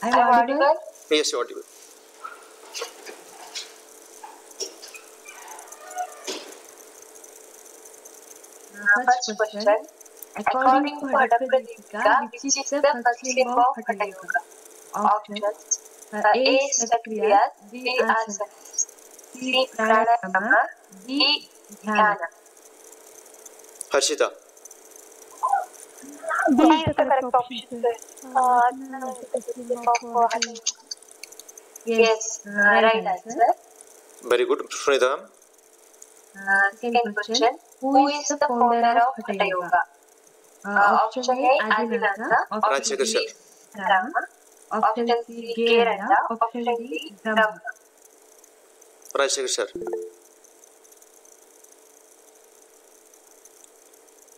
I'm audible? Yes, you're audible. First question. According to Hadapradipika, which is the first limb of Hatha Yoga? Options. A. Sakriyas, B. Asanas, C. Pranayama, D. Dhyana. Harshita. B is the correct option, sir. Asana is the first limb of Hatha Yoga. Yes, right answer. Very good. Sunita. Second question. Who is the founder of Hatha Yoga? Option A. Adinatha. Option Rajshekhar B. Rama. Option C. Geranda. Option D. Brahma. Rajshekhar sir.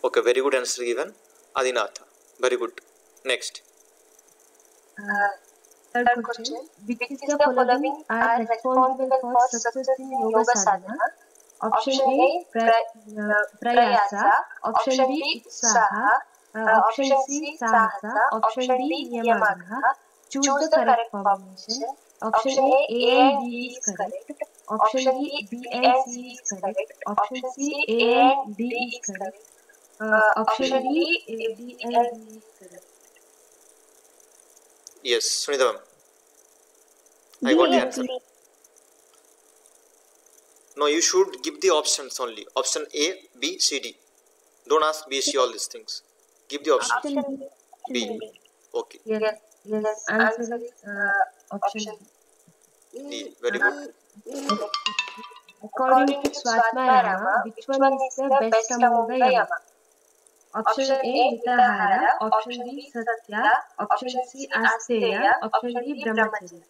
Okay, very good answer given. Adinatha. Very good. Next. Third question. Which is the following are responsible for success in yoga sadhana? Option A. Prayasa. Option B. Utsaha. Option C. Sahasa. Option D. Niyamagraha. Choose the correct combination. Option A and B is correct. Option B and C is correct. Option C A and D is correct. Option D B and D is correct. Yes, Sunita ma'am. I got the answer. No, you should give the options only. Option A, B, C, D. Don't ask B, C, all these things. Give the option. B. Okay. Yes. Answer is option D. Very good. According to Swatmarama, which one is the best among the yama? Option A. Mitahara. Option B. Satya. Option C. Asteya. Option D. Brahmacharya.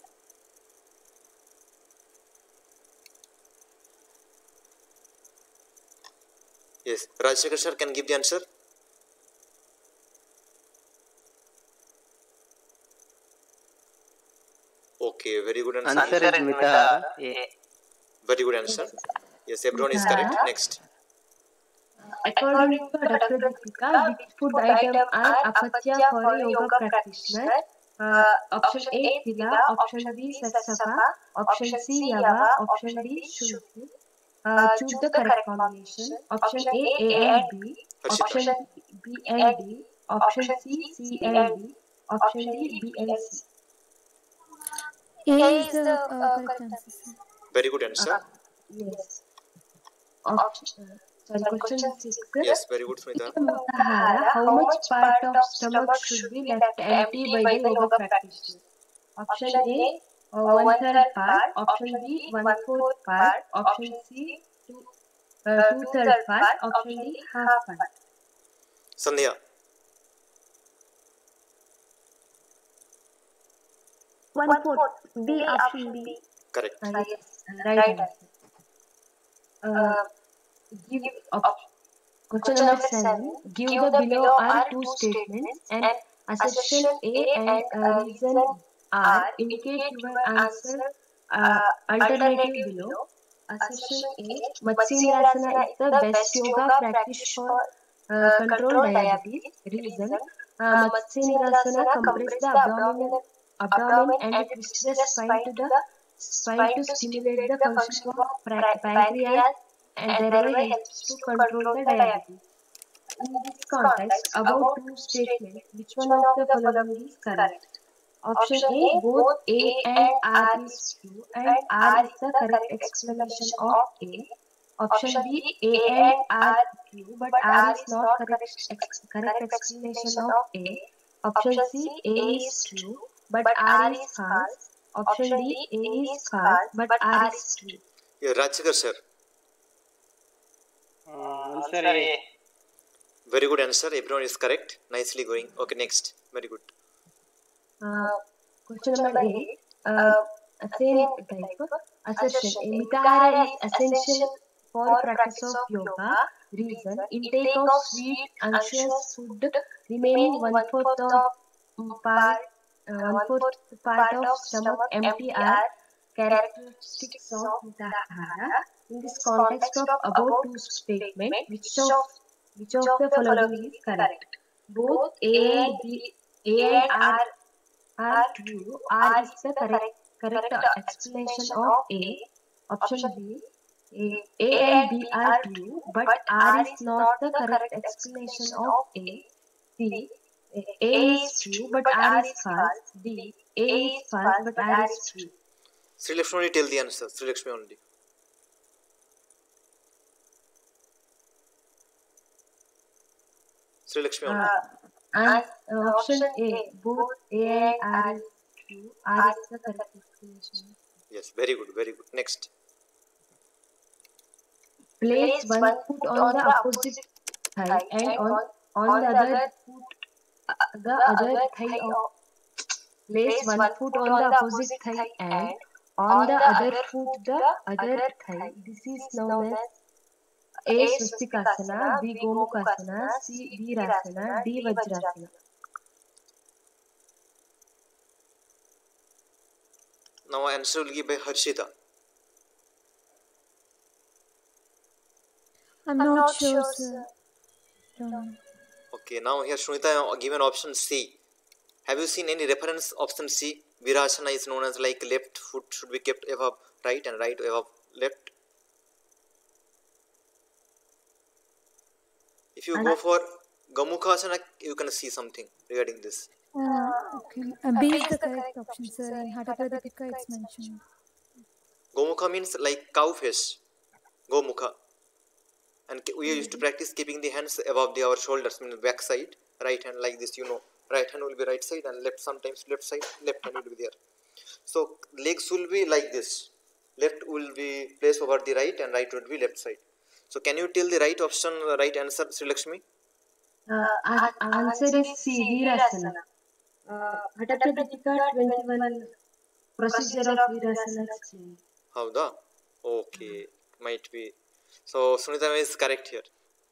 Yes. Rajshekhar sir can give the answer. Okay, very good answer. Answer is Mitahara. Very good answer. Yes, everyone is correct. Next. According to Dr. Deepika, which food item are apatya for a yoga practitioner? Option A. Tila. Option B. Satsapa. Option C. Yava. Option D. Shunti. Choose the correct combination. Option A and B. Option B and D. Option C and D. Option D, B and C. A is the correct answer. Very good answer. Yes. Question 6. Yes, very good, Sunita. How much part of stomach should be left empty by the yoga practitioner? Option A, 1/3 part. Option B, 1/4 part. Option C, 2/3 part. Option D, half part. Sandhya. 1/4. B. Option B. Correct. Yes, right answer. Question number 7. Give the below are two statements and assertion A and reason R. Indicate your answer alternative below. Assertion A. Matsyendrasana is the best yoga practice for control diabetes. Reason. Matsyendrasana compresses the abdomen and twists the spine to stimulate the function of pancreas and thereby helps to control the diabetes. In this context, about two statements, which one of the following is correct? Option A, both A and R is true and R is the correct explanation of A. Option B, A and R is true but R is not correct explanation of A. Option C, A is true but R is false. Option D, A is false but R is true. Yeah, Rajshekhar sir. Answer A. Very good answer. Everyone is correct. Nicely going. Okay, next. Very good. Question number 8. Same type. Assertion. Mitahara is essential for practice of yoga. Reason. Intake of sweet, unctuous food remaining 1/4 part of stomach empty are characteristics of Mitahara. In this context of about two statements, which of the following is correct? Both A A and R are true. R is the correct explanation of A. Option B. A and B are true, but R is not the correct explanation of A. C. A is true, but R is false. D. A is false, but R is true. Sri Lakshmi only tell the answer. Sri Lakshmi only. Sri Lakshmi only. Option A. Both A and R is true. R is the correct explanation. Yes, very good, very good. Next. Place one foot on the opposite thigh and on the other thigh of. Place one foot on the opposite thigh and on the other foot the other thigh. This is known as A. Swastikasana, B. Gomukasana, C. Virasana, D. Vajrasana. Now answer will give by Harshita. I'm not sure, sir. Okay, now here Shunita given option C. Have you seen any reference option C? Virasana is known as like left foot should be kept above right and right above left. If you go for Gomukhasana, you can see something regarding this. Okay. B is the correct option, sir. In Hatha Pradipika, it's mentioned. Gomukha means like cow face. Gomukha. And we used to practice keeping the hands above our shoulders, means back side, right hand like this, right hand will be right side and left sometimes left side, left hand will be there. So legs will be like this. Left will be placed over the right and right will be left side. So can you tell the right option, right answer, Sri Lakshmi? Answer is C. Virasana. Hatha Pradipika 21 procedure of Virasana explained. How the? Okay, might be. So Sunita is correct here.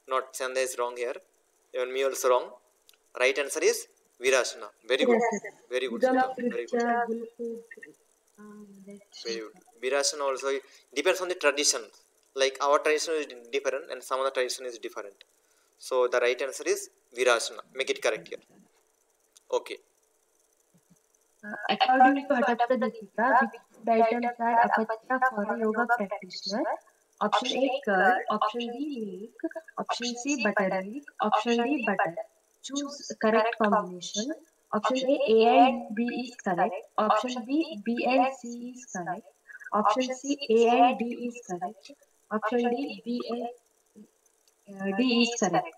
Not Chanda is wrong here. Even me also wrong. Right answer is Virasana. Very good. Very good. Very good. Very good. Virasana also depends on the tradition. Like our tradition is different and some other tradition is different. So the right answer is Virasana. Make it correct here. Okay. According to Hatha Pradipika, which items are apatya for a yoga practitioner? Option A, curd. Option B, milk. Option C, buttermilk. Option D, butter. Choose correct combination. Option A and B is correct. Option B and C is correct. Option C, A and D is correct. Option D, B and D is correct.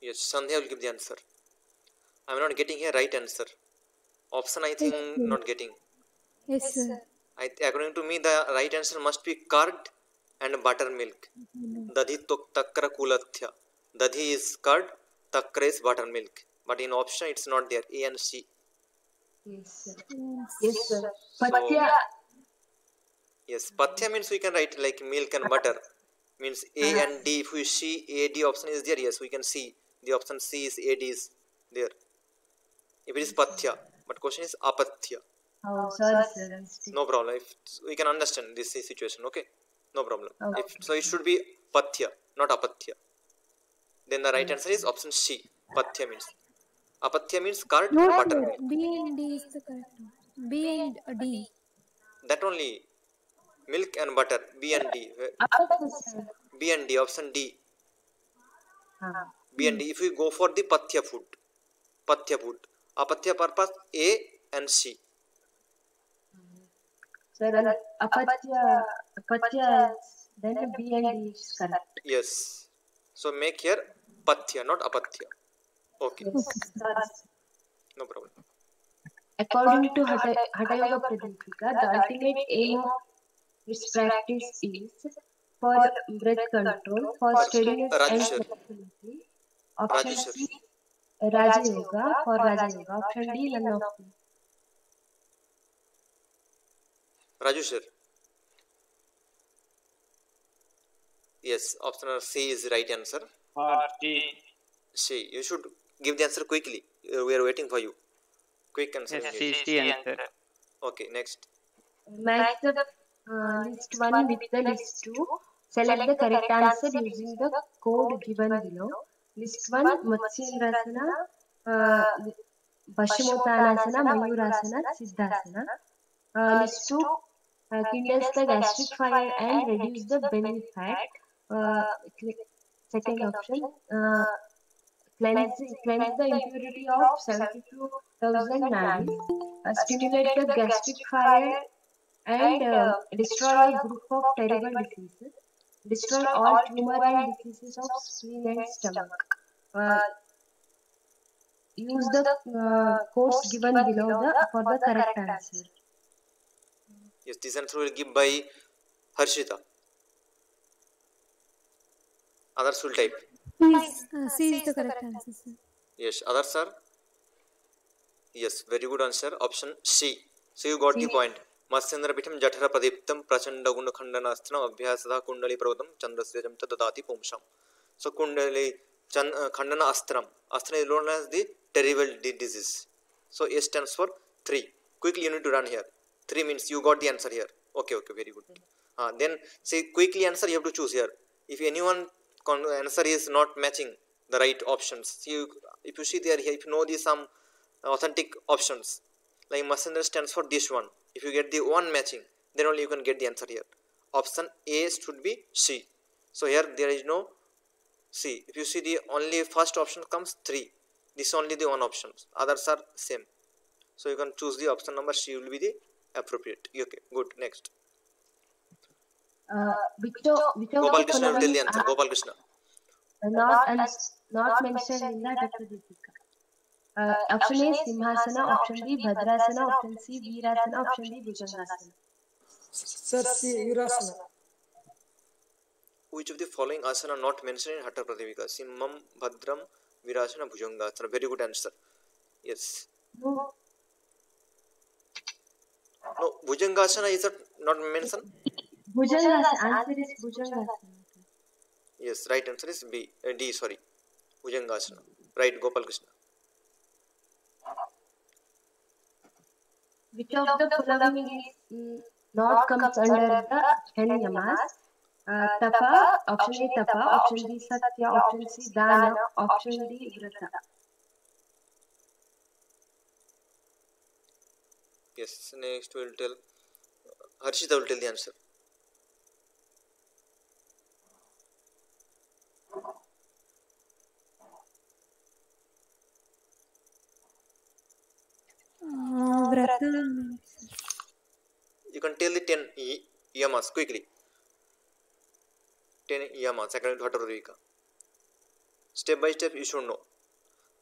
Yes, Sandhya will give the answer. I am not getting here right answer. Option I think not getting. Yes, sir. According to me, the right answer must be curd and buttermilk. Dadhi takra kulathya. Dadhi is curd, takra is buttermilk. But in option it's not there. A and C. Yes, sir. Yes, sir. Patya. Yes, pathya means we can write like milk and butter. Means A and D. If we see A, D option is there, yes, we can see. The option C is A, D is there. If it is pathya. But question is apatya. Oh, sorry, sir. No problem. If we can understand this situation, okay? No problem. Okay. So it should be pathya, not apatya. Then the right answer is option C. Pathya means. Apatya means curd, No, buttermilk. sir. B and D is the correct one. B and D. That only. Milk and butter. B and D. B and D. Option D. B and D. If we go for the pathya food. Apatya purpose A and C. Sir, apatya, then B and D is correct. Yes. So make here pathya, not apatya. Okay. No problem. According to Hatha Yoga Pradipika, the ultimate aim of its practice is for breath control, for steadiness and flexibility. Option C, Raja Yoga, for Raja Yoga. Option D, none of them. Raju sir. Yes, option C is the right answer. C. You should give the answer quickly. We are waiting for you. Quick answer. Yes, C answer. Okay, next. Match the list 1 with the list 2. Select the correct answer using the code given below. List 1 Matsyendrasana, Paschimottanasana, Mayurasana, Siddhasana. List 2 kindles the gastric fire and reduce the belly fat. Second option, cleanse the impurity of 72,000 nadis, stimulate the gastric fire and destroy a group of terrible diseases. Destroy all tumor and diseases of spleen and stomach. Use the codes given below for the correct answer. Yes, this answer will give by Harshita. Others will type. Please, C is the correct answer, sir. Yes, others are. Yes, very good answer. Option C. So you got the point. Matsyendra Pitam Jatara Pradiptam Prachanda Gunda Khandanasthana Abhyasada Kundali Pravodam Chandrasrejam Tadati Pumsham. So Kundali Khandana Astram. Astram is known as the terrible disease. So A stands for 3. Quickly you need to run here. 3 means you got the answer here. Okay, very good. Then say quickly answer you have to choose here. If anyone answer is not matching the right options, see if you see there here, if you know some authentic options, like Matsyendra stands for this one. If you get the one matching, then only you can get the answer here. Option A should be C. So here there is no C. If you see the only first option comes 3. This is only the one option. Others are same. So you can choose the option number C will be the appropriate. Okay, good. Next. Gopal Krishna will tell the answer. Gopal Krishna. Not mentioned in the Adaptadipika. Option A Simhasana, option B Bhadrasana, option C Veerasana, option D Bhujangasana. Sir, C, Virasana. Which of the following asana not mentioned in Hatha Pradipika? Simham, Bhadram, Virasana, Bhujangasana. Very good answer. Yes. No, Bhujangasana is not mentioned. Bhujangasana. Answer is Bhujangasana. Yes, right answer is B. D. Sorry, Bhujangasana. Right, Gopal Krishna. Which of the following is not comes under the 10 yamas? Tapa, option A Tapa, option B Satya, option C Dana, option D Vrata. Yes, next we will tell. Harshita will tell the answer. Vrata. You can tell the 10 yamas quickly. 10 yamas according to Hatha Pradipika. Step by step you should know.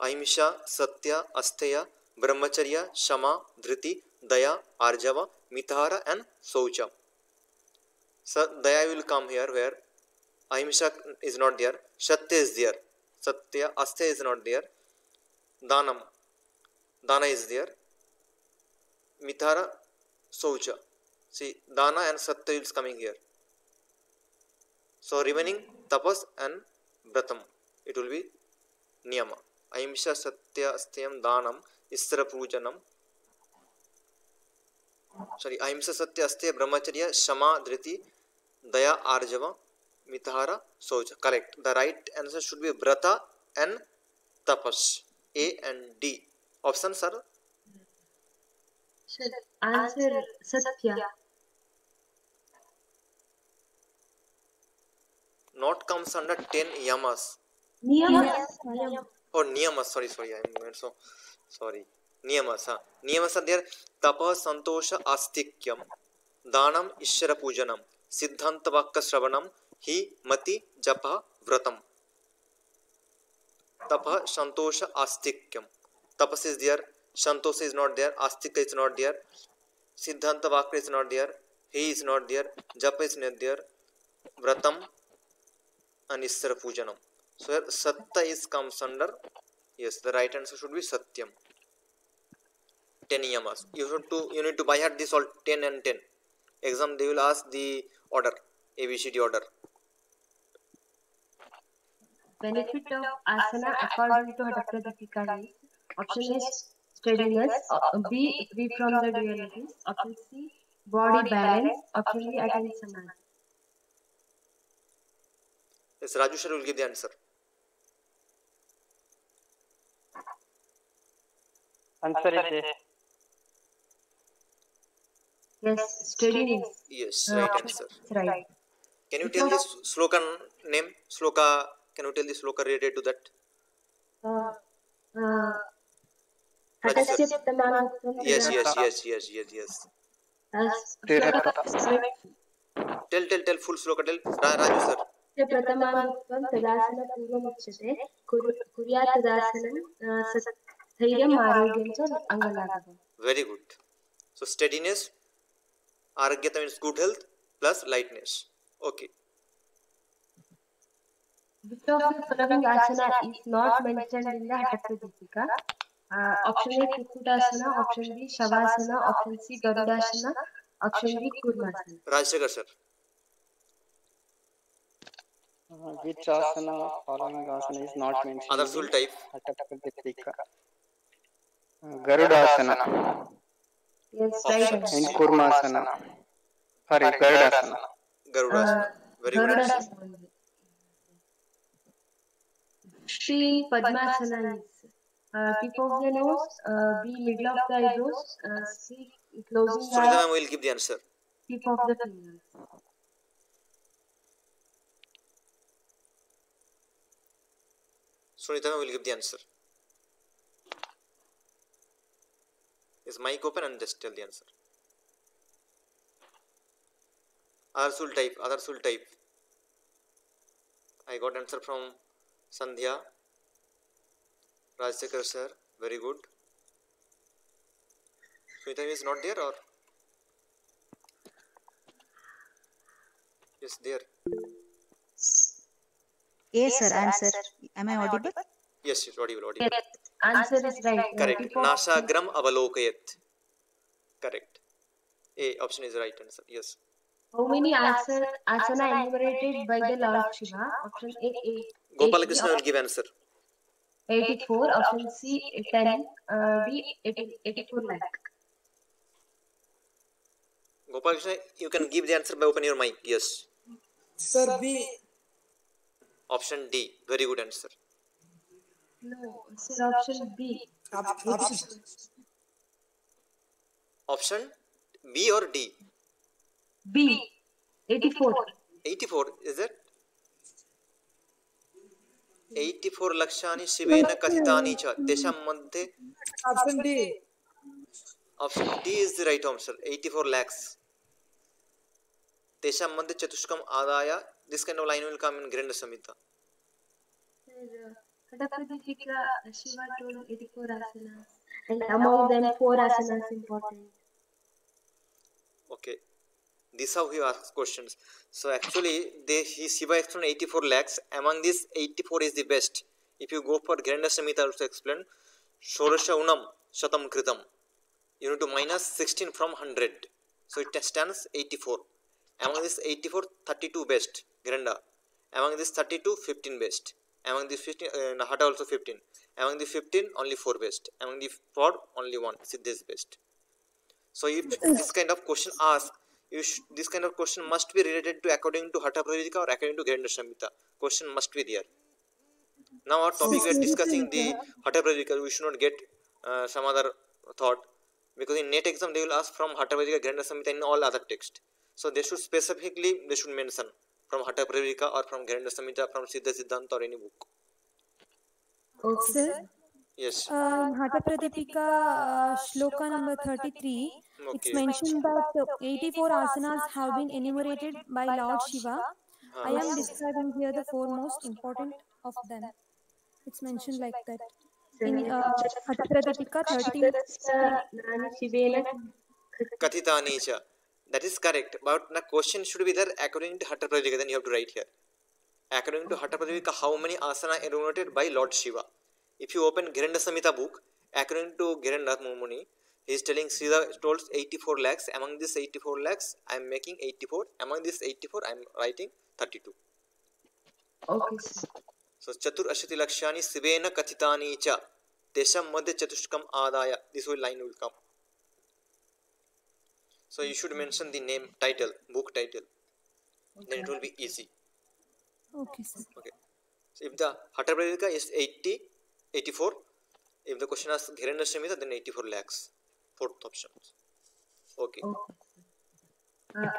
Ahimsa, Satya, Asteya, Brahmacharya, Shama, Dhriti, Daya, Arjava, Mithara and Saucha. So Daya will come here where Ahimsa is not there, Satya is there, Satya, Asteya is not there, Dana is there, Mithara, Saucha. See, Dana and Satya is coming here. So remaining Tapas and Vratam, it will be Niyama. Ahimsa, Satya, Asteyam, Danam, Isra Pujanam. Sorry, Ahimsa, Satya, Asteya, Brahmacharya, Shama, Dhriti, Daya, Arjava, Mithara, Saucha. Correct. The right answer should be Vrata and Tapas. A and D. Options are? Answer Satya. Not comes under 10 yamas. Niyama. Oh, niyamas. Sorry. I meant so. Sorry. Niyamas. Niyamas are there. Tapa, Santosha, Astikyam, Danam, Ishara Pujanam, Siddhanta Vakka Shravanam, Hi, Mati, Japa, Vratam. Tapa, Santosha, Astikyam. Tapas is there. Santosha is not there. Astika is not there. Siddhanta Vakka is not there. He is not there. Japa is not there. Vratam and Isra Pujanam. So here Satta is comes under. Yes, the right answer should be Satyam. 10 yamas. You need to by heart this all 10 and 10. Exam they will ask the order, ABCD order. Benefit of asana according to Hatha Pradipika is option A steadiness, B free from the dualities, option C body balance, option D attain samadhi. Yes, Raju sir will give the answer. Answer is A. Yes, steadiness. Yes, right Option answer. is right. Can you tell this sloka name? Sloka, can you tell the sloka related to that? Raju sir. Hatasya Pratamangutvam Yes, Tadasana. yes. Sloka Tell full sloka, tell. Raju sir. प्रथमाङ्गत्वं तदासनं पूर्वमुच्यते कुर्यात् तदासनं स्थैर्यम् आरोग्यं च अङ्गलाघवम्. Very good. So steadiness, aragyata means good health plus lightness. Okay. Which of the following asana is not mentioned in the Hatapradipika? Option A Kukutasana, option B Shavasana, option C Garudasana, option D Kurmasana. Rajshekhar sir. Which asana following asana is not mentioned? Others will type. Hatapradipika. Garudasana Yes, right. and Kurmasana. Sorry, Garudasana. Garudasana. Very good answer. Garudasana. Shri Padmasana is tip of the nose, B middle of the eyebrows, C closing the Sunita eyes, ma'am will give the answer. tip of the fingers. Sunita ma'am will give the answer. Is mic open and just tell the answer. Others will type. I got answer from Sandhya. Rajshekhar sir, very good. Sunita is not there or? Yes, there. Yes, sir. Answer. Am I audible? Yes, audible. Yes, answer is right. Correct. Tip of- Nasagram avalokayat. Correct. A option is right answer. Yes. How many asana enumerated by the Lord Shiva? Option A, Gopalakrishna will give answer. 84, option C 10, D 84 lakh. Gopalakrishna, you can give the answer by opening your mic. Yes. Sir, B. Option D. Very good answer. No, sir, option B. Option B or D? B 84. 84 is it? 84 lakshani shivena kathitani cha tesham madhye. Option D. Option D is the right answer. 84 lakhs. Tesham madhye chatushkam adaya. This kind of line will come in Granda Samhita. Hatapradipika Shiva told 84 asanas, and among them 4 asanas important. Okay. This is how he asks questions. So actually, Shiva explained 84 lakhs. Among these, 84 is the best. If you go for Granda Samhita, also explain Shorasha Unam Shatam Kritam. You need to minus 16 from 100. So it stands 84. Among this 84, 32 best. Granda. Among this 32, 15 best. Among the 15, Hata also 15. Among the 15, only 4 best. Among the 4, only 1. Siddha is best. So if this kind of question asked, this kind of question must be related to according to Hatha Pradipika or according to Granda Samhita. Question must be there. Now our topic we are discussing the Hatha Pradipika. We should not get some other thought, because in NET exam they will ask from Hatha Pradipika, Granda Samhita in all other text. So they should specifically mention from Hatha Pradipika or from Granda Samhita, from Siddha Siddhanta or any book. Okay. Sir, Yes. in Hatha Pradipika, shloka number 33, it's mentioned that 84 asanas have been enumerated by Lord Shiva. I am describing here the 4 most important of them. It's mentioned like that. In Hatha Pradipika 30. Kathitani cha. That is correct. But the question should be there according to Hatha Pradipika. Then you have to write here. According to Hatha Pradipika, how many asana enumerated by Lord Shiva? If you open Granda Samhita book, according to Granda Muni, he is telling Sridhar told 84 lakhs. Among this 84 lakhs, I am making 84. Among this 84, I am writing 32. Okay, sir. So Chatur Ashati Lakshani Sivena Kathitani cha Tesham Madhya Chatushkam Adaya. This whole line will come. So you should mention the name, title, book title. Then it will be easy. Okay, sir. Okay. So if the Hatha Pradipika is 80, 84, if the question asks Dhirendra Shamita, then 84 lakhs. Fourth option. Okay.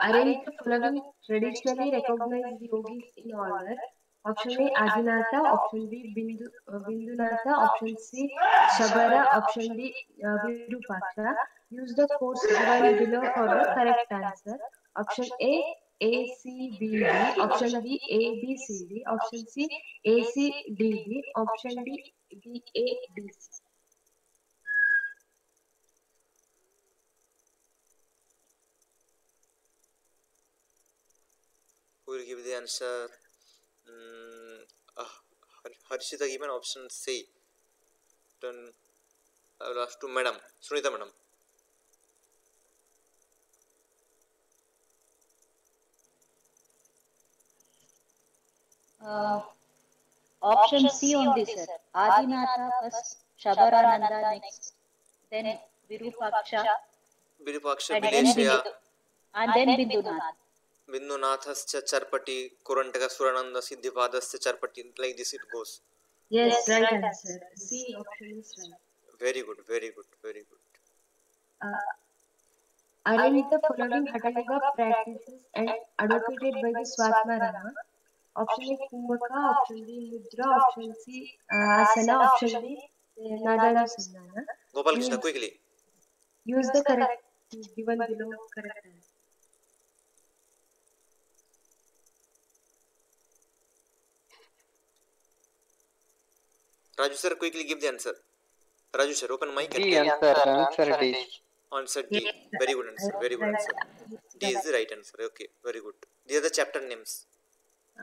Arrange the following traditionally recognized yogis in order. Option A Adinatha, option B Bindunatha, option C Shabara, option D Virupaksha. Use the codes given below for the correct answer. Option A ACBD, option B ABCD, option C ACDD, option D BADC. Who will give the answer? Harshita given option C. Then I will ask to Madam Sunita Madam. Option C only, sir. Adinatha first, Shabarananda next, then Virupaksha, Virupaksha and then Bileshya Bindunath. Bindunathascha Charpati Kurantaka Surananda Siddhipadascha Charpati. Like this it goes. Yes, right answer. C option is right. Very good, very good, very good. Arrange the following Hatha Yoga practices and advocated by the Swatmarama. Option A Kumbhaka, option B Mudra, option C Asana, option D Nadanusandana. Gopal Krishna, quickly. Use the correct given below correct answer. Raju sir, quickly give the answer. Raju sir, open mic. D answer D. Answer D. Very good answer. Very good answer. D is the right answer. Okay, very good. These are the chapter names.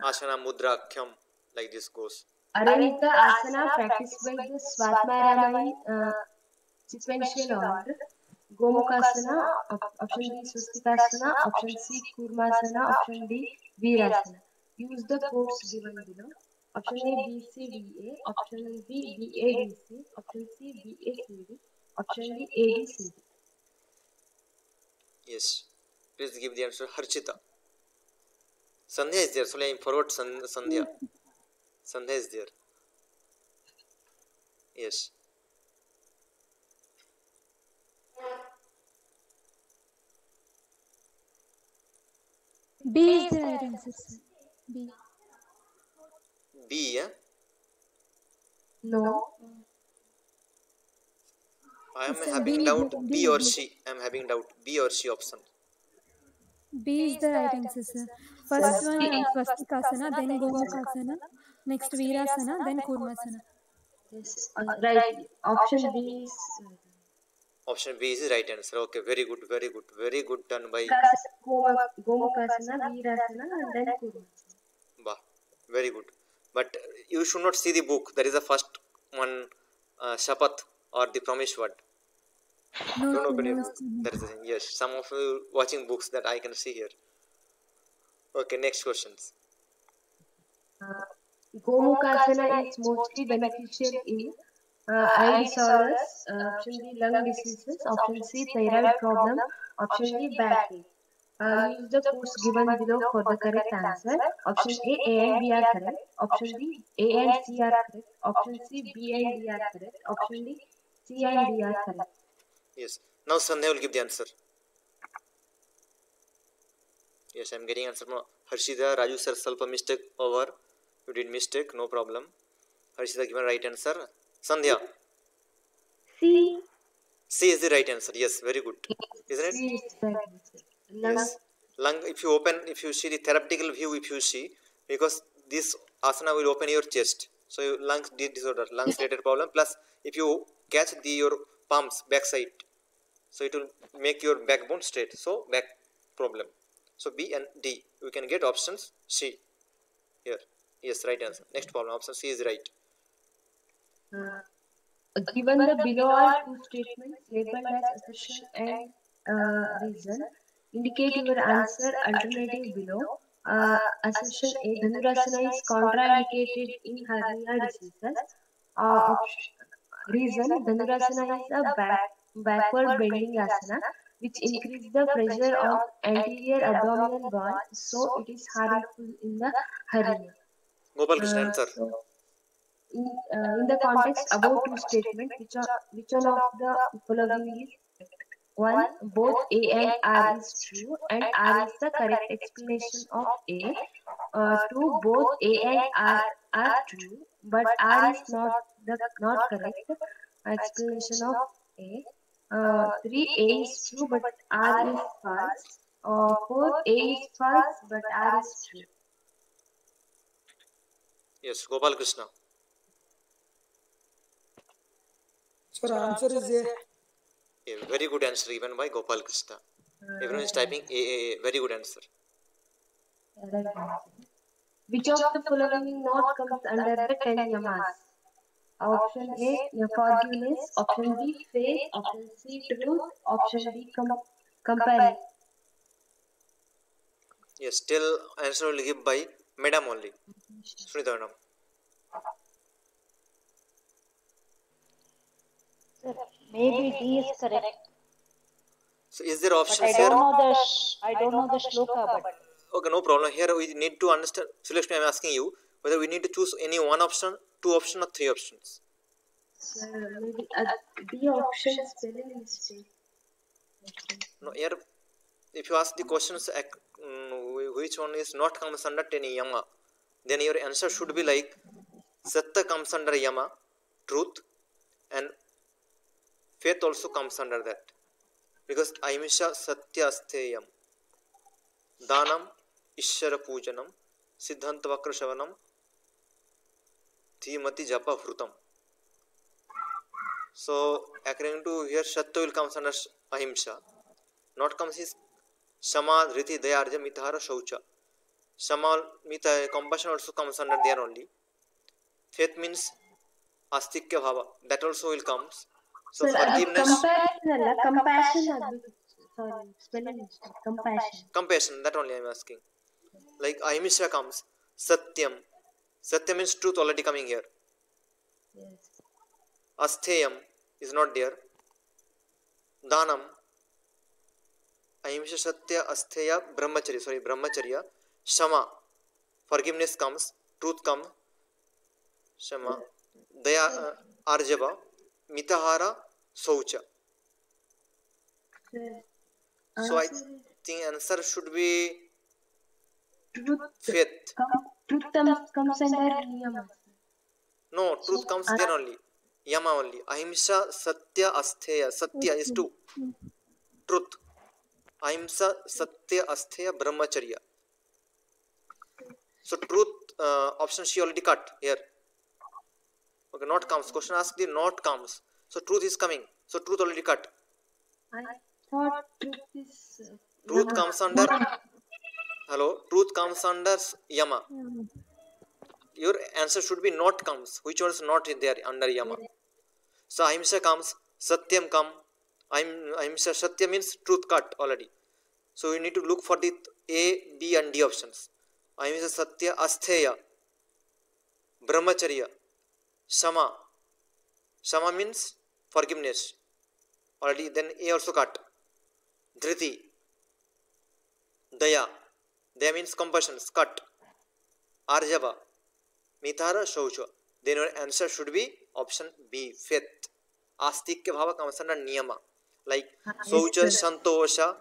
Asana, Mudra, Khyam. Like this goes. Arrange the asana practiced by the Swatmarama in sequential order. Gomukhasana, option B Swastikasana, option C Kurmasana, option D Virasana. Use the codes given below. Option A BCDA, option B BADC, option C BACD, option D ABCD. Yes. Please give the answer. Harshita. Sandhya is there. So I forgot Sandhya. Sandhya is there. Yes. B is the right answer, sir. B. B, yeah? No. I am Sir, having B, doubt B, B or B. C. I am having doubt B or C option. B is the right answer, sir. First one Swastikasana, then Gomukhasana, next Virasana, then Kurmasana. Yes, right. Option B is Option B is the right answer. Okay, very good, very good, very good done by Gomukhasana, Virasana, and then Kurmasana. Bah. Very good. But you should not see the book. That is the first one, Shapath or the promise word. No, Don't open no, it. That is the thing. Yes, some of you watching books that I can see here. Okay, next questions. Gomukhasana is mostly beneficial in eye disorders, option B lung diseases, option C thyroid problem, option D backache. Use the codes given below for the correct answer. Option A and B are correct. Option B, A and C are correct. Option C, B and D are correct. Option D, C and D are correct. Yes. Now Sandhya will give the answer. Yes, I am getting answer from Harshita. Raju sir, salpa mistake over. You did mistake, no problem. Harshita given right answer. Sandhya. C. C is the right answer. Yes, very good. Isn't it? C is the right answer. Yes. Lung, if you see the theoretical view, if you see, because this asana will open your chest. So your lungs disorder, lungs related problem. Plus, if you catch your palms backside, so it will make your backbone straight. So back problem. So B and D. We can get options C here. Yes, right answer. Next problem. Option C is right. Given the below are two statements labeled as assertion and reason, indicate your answer alternative below. Assertion A, Dhanurasana is contraindicated in hernia diseases. Reason, Dhanurasana is a backward bending asana which increases the pressure on anterior abdominal wall, so it is harmful in the hernia. Gopal Krishna, answer. So, in the context above two statements, which one of the following is correct? One, both A and R is true, and R is the correct explanation of A. Two, both A and R are true, but R is not correct explanation of A. Three, A is true, but R is false. Four, A is false, but R is true. Yes, Gopal Krishna. Sir, answer is A. A very good answer even by Gopal Krishna. Everyone is typing A. Very good answer. Right answer. Which of the following not comes under the 10 yamas? Option A, forgiveness. Option B, faith. Option C, truth. Option D, compassion. Yes, still answer will give by Madam only. Sunita Madam. Sir, maybe D is correct. So is there But options I here? don't know the shloka, but Okay, no problem. Here we need to understand. Sulakshmi, I am asking you whether we need to choose any one option, two options, or three options. Maybe D option spelling mistake. No, here if you ask the questions which one is not comes under 10 yama, then your answer should be like Satya comes under yama, truth, and faith also comes under that. Because Aimisha Satya Astheyam, Danam Ishara Pujanam, Siddhanta Vakra Shavanam, Dhimati Japa Vrutam. So, according to here, Satya will comes under Ahimsa. Not comes is Shama, Dhriti, Dayarja, Mithara, Shaucha. Shama, Mitha, compassion also comes under there only. Faith means Astikya Bhava. That also will comes. So, forgiveness. Compassion. Sorry, spelling mistake. Compassion. Compassion, that only I am asking. Like Ahimsa comes. Satyam. Satyam means truth already coming here. Yes. Astheyam is not there. Danam. Ahimsa Satya Astheya Brahmacharya. Sorry, Brahmacharya. Shama. Forgiveness comes. Truth comes. Shama. Daya Arjava. Mitahara Saucha. So I think answer should be Truth. faith. Truth comes under niyama. No, truth comes there only. Yama only. Ahimsa Satya Astheya. Satya is two. Truth. Ahimsa Satya Astheya Brahmacharya. So truth option she already cut here. Okay, not comes. Question asked the not comes. So truth is coming. So truth already cut. I thought truth is. Truth comes under. Hello. Truth comes under Yama. Your answer should be not comes. Which one is not in there under Yama? So Ahimsa comes. Satyam come. Ahimsa Satya means truth cut already. So you need to look for the A, B and D options. Ahimsa Satya Astheya. Brahmacharya. Shama. Shama means forgiveness. Already then A also cut. Dhriti. Daya. Daya means compassion. Cut. Arjava. Mithara Shaucha. Then your answer should be option B. Faith. Astikya Bhava comes under Niyama. Like Shaucha Santosha.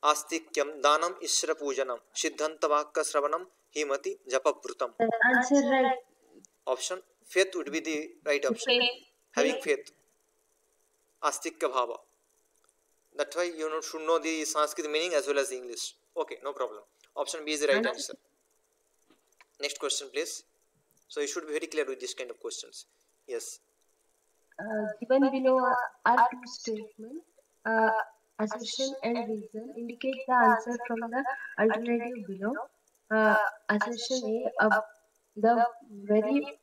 Astikyam Danam Ishra Pujanam. Siddhanta Vakka Sravanam. Himati Japa Vrutam. Answer right. Option faith would be the right option. Having faith. Astikya Bhava. That's why you should know the Sanskrit meaning as well as English. Okay, no problem. Option B is the right answer. Next question, please. So you should be very clear with this kind of questions. Yes. Given below are two statements, assertion and reason. Indicate the answer from the alternative below. Assertion A, the very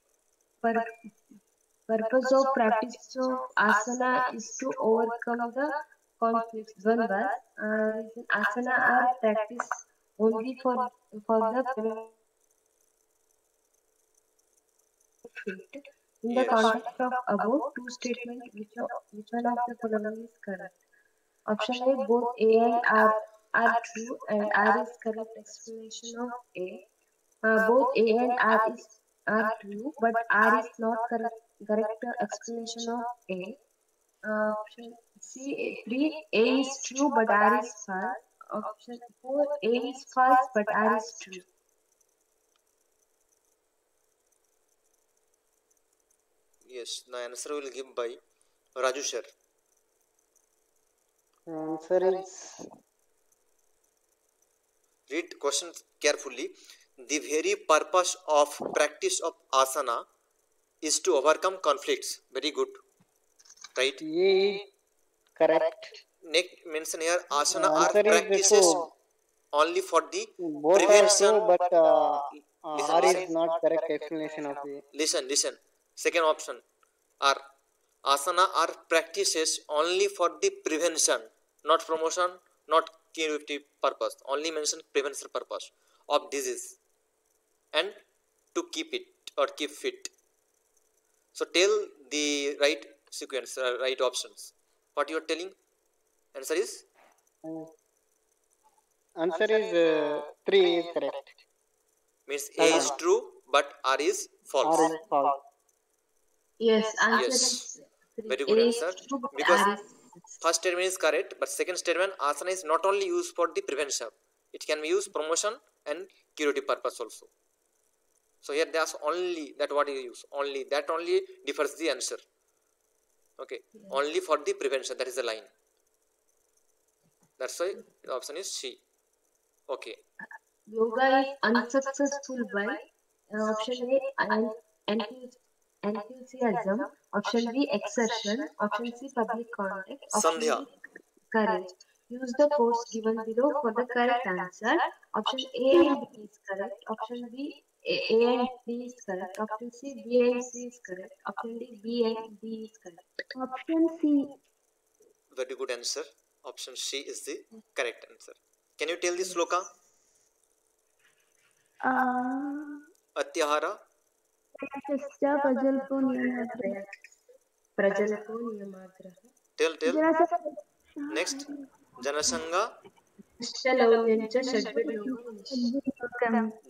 purpose of practice of asana is to overcome the conflicts. Dvandvas. Reason asana are practiced only for the fit. In the context of above two statements, which one of the following is correct? Option A, both A and R are true, and R is correct explanation of A. both A and R are true, but R is not correct explanation of A. Option C 3 A is true, but R is false. Option 4 A is false, but R is true. Yes, the answer will give by Raju sir. Answer is Read questions carefully. The very purpose of practice of asana is to overcome conflicts. Very good, right? A is correct. Next mention here, asana are Answer is practices so only for the both are prevention. true, but Listen, R listen, is not correct explanation of A. listen. Second option are asana are practices only for the prevention, not promotion, not curative purpose. Only mention prevention purpose of disease and to keep it or keep fit. So tell the right sequence, right options. What you are telling? Answer is Uh, Answer is 3 is correct. means A Third is one. true but R is false. R is false. Yes, answer Yes, is 3. very A good is answer. true, but Because R is first statement is correct, but second statement asana is not only used for the prevention, it can be used promotion and curative purpose also. So here there's only that what you use, only that only differs the answer. Okay, only for the prevention, that is the line. That's why the option is C. Okay, yoga is unsuccessful by option A enthusiasm, option B exertion, option C public contact, option Sandhya. D courage. Use the codes given below for the correct answer. Option A and B is correct. Option B A and D is correct. Option C B and C is correct. Option D B and D is correct. Option C. Very good answer. Option C is the correct answer. Can you tell the sloka? Atyahara. ప్రజల్పో నియమాగ్రహ ప్రజలకు నియమాగ్రహ Tell. Next. Janasanga. ఇష్టలౌల్యంచ షడ్విర్యోగం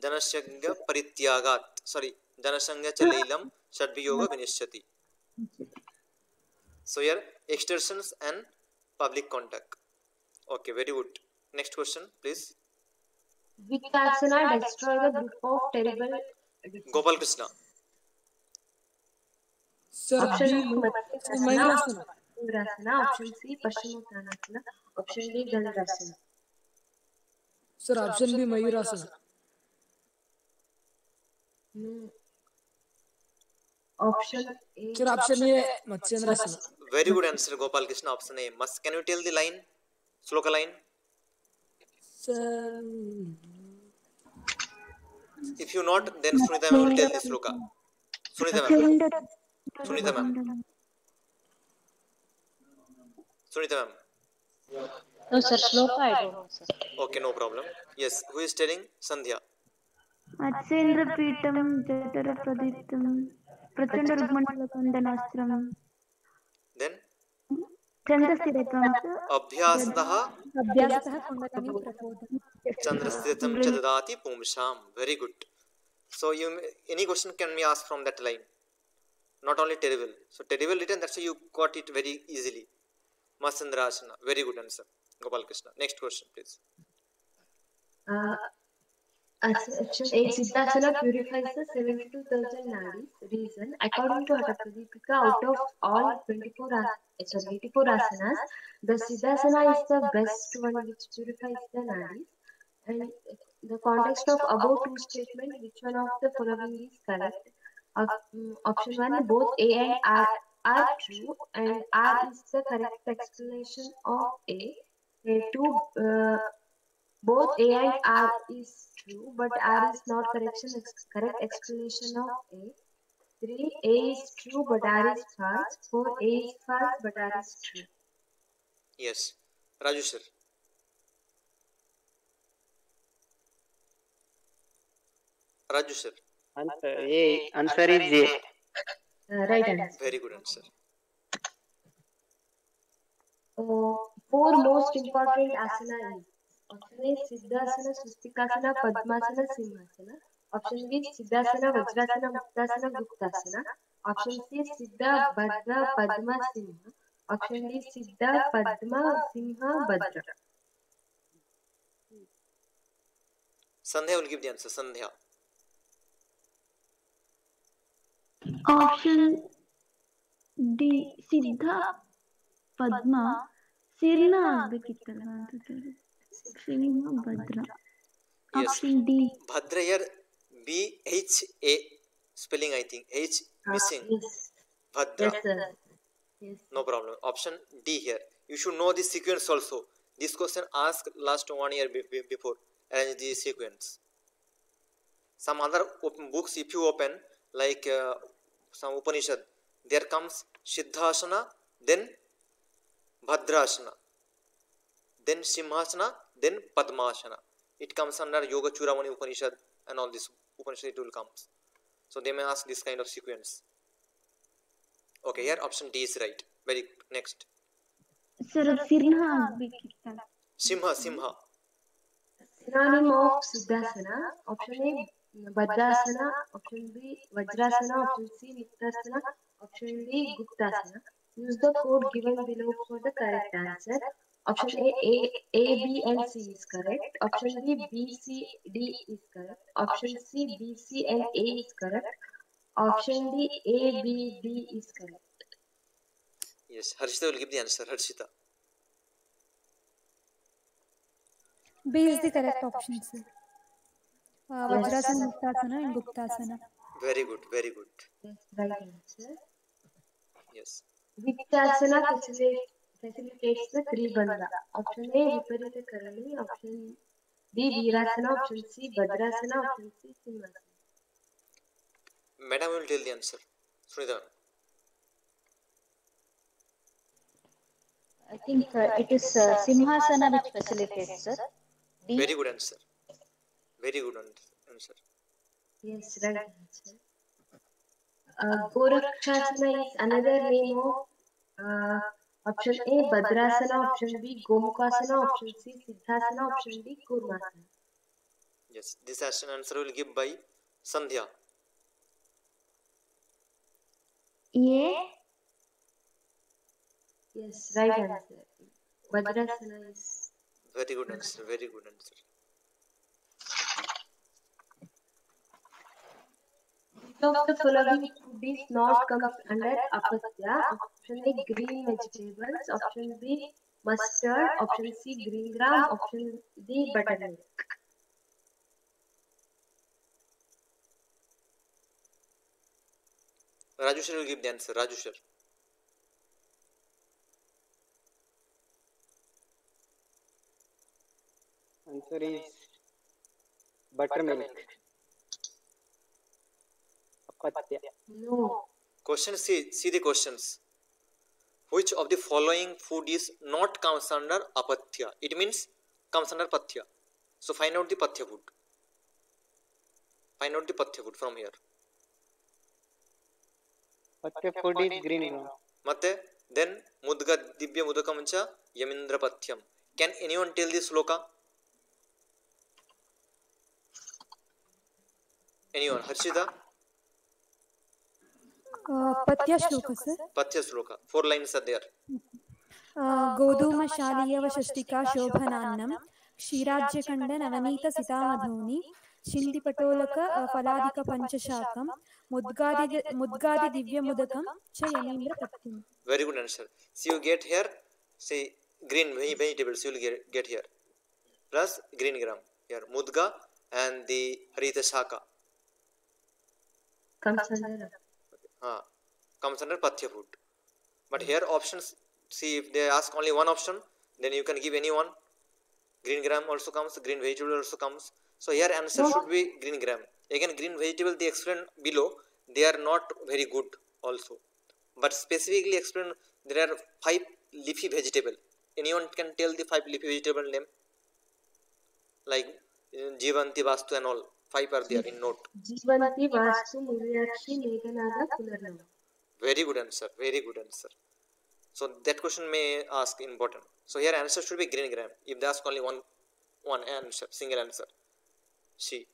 Janasanga parityagat. Sorry. Janasanga chalilam shadviyoga vinishyati. So here extortions and public contact. Okay, very good. Next question, please. Which asana destroy the group of terrible diseases? Gopal Krishna. Sir, Option B. B Matsyaasana, Mayurasana. Mayurasana, option C Paschimottanasana, option D Dhanurasana. Sir, option B. Mayurasana. No. Option A. Sir, option A. Matsyendrasana. Very good answer, Gopal Krishna. Option A. Can you tell the line? Sloka line. Sir, If you not, then Sunita ma'am will tell the sloka. Sunita ma'am. Sunita ma'am. Sunita ma'am. No, sir. Shloka, I don't know, sir. Okay, no problem. Yes, who is telling? Sandhya. అత్సేంద్రపీఠం జఠర ప్రదీప్తం Prachanda రుగ్మండలకందనాస్త్రం Then చంద్రస్థిరత్వం Abhyasatah అభ్యాసః కుండలని ప్రబోధం Chandrasthitam chadadati pumsham. Very good. So any question can be asked from that line. Not only terrible. So terrible written, that's why you got it very easily. Matsendrasana. Very good answer. Gopal Krishna. Next question, please. Section 8 Siddhasana purifies the 72,000 nadis. Reason, according to Hatapradipika, out of all 84 asanas, the Siddhasana is the best one which purifies the nadis. And the context of above two statements, which one of the following is correct? Option 1, both A and R are true, and R is the correct explanation of A. 2, both A and R is true, but R is not correct explanation of A. 3, A is true, but R is false. 4, A is false, but R is true. Yes. Raju sir. Raju sir. Answer A. Answer is A. Right answer. Very good answer. 4 most important asana is option A Siddhasana, Swastikasana, Padmasana, Simhasana. Option B Siddhasana, Vajrasana, Muktasana, Guptasana. Option C Siddha, Bhadra, Padma, Simha. Option D Siddha, Padma, Simha, Bhadra. Sandhya will give the answer. Sandhya. Option D Siddha Padma Sirna ಆಗ್ಬೇಕಿತ್ತಲ್ವಾ ಅಂತಂದ್ರೆ ಸಿಂಹ ಭದ್ರ. Yes. Option D. Bhadra here BHA spelling, I think H missing. Yes. Bhadra. Yes, sir. Yes. No problem. Option D here. You should know the sequence also. This question asked last 1 year before. Arrange the sequence. Some other books, if you open, like some Upanishad, there comes Siddhasana, then Bhadrasana, then Simhasana, then Padmasana. It comes under Yoga Churamani Upanishad, and all this Upanishad it will come. So they may ask this kind of sequence. Okay, here option D is right. Very good. Next. Sir ಸಿರ್ನ ಆಗ್ಬೇಕಿತ್ತಲ್ಲ. Simha, Simha. Synonym of Siddhasana. Option A Bhadrasana. Option B Vajrasana. Option C Muktasana. Option D Guptasana. Use the code given below for the correct answer. Option A, B and C is correct. Option B, B, C, D is correct. Option C, B, C and A is correct. Option D, A, B, D is correct. Yes, Harshita will give the answer. Harshita. B is the correct option, sir. Vajrasana, Muktasana and Guptasana. Very good, very good. Yes, right answer. Yes. Which asana facilitates the Tribandha? Option A, Viparita Karani. Option B, Virasana. Option C, Bhadrasana. Option C, Simhasana. Madam will tell the answer. Sunita. I think it is Simhasana which facilitates, sir. D. Very good answer. Very good answer. Yes, right answer. Gorakshasana is another name of option A, Bhadrasana. Option B, Gomukasana. Option C, Siddhasana. Option D, Kurmasana. Yes, this answer will give by Sandhya. A. Yes, right answer. Bhadrasana is. Very good answer. Very good answer. Which of the following food is not comes under apatya? Option A, green vegetables. Option B, mustard. Option C, green gram. Option D, buttermilk. Raju will give the answer. Raju sir. Answer is buttermilk. Apatya. No. Question, see the questions. Which of the following food is not comes under apatya? It means comes under pathya. So find out the pathya food. Find out the pathya food from here. Patya food is green gram. Matte, then mudga divya mudakam cha yamindra pathyam. Can anyone tell this sloka? Anyone? Harshita? Patya shloka, sir. Pathya sloka. 4 lines are there. Goduma Shaliyava Shashtika Shobhanannam Kshirajyakanda Navanita Sitamadhoni Shindipatolaka Faladika Panchashakam Mudgadi Divya Mudakam Cha Yamindra Patyam. Very good answer. See, you get here, say green vegetables you will get here. Plus green gram. Here, mudga and the harita shaka. Comes under. Comes under pathya food. But here options, see if they ask only one option, then you can give any one. Green gram also comes, green vegetable also comes. So here answer should be green gram. Again, green vegetable they explain below, they are not very good also. But specifically explain there are 5 leafy vegetable. Anyone can tell the 5 leafy vegetable name? Like Jivanti, Vastu and all. 5 are there in note. Jivanti, Vastu, Muryakshi, Meghanada, Punarnava. Very good answer. Very good answer. So that question may ask important. So here answer should be green gram. If they ask only one answer, single answer. C.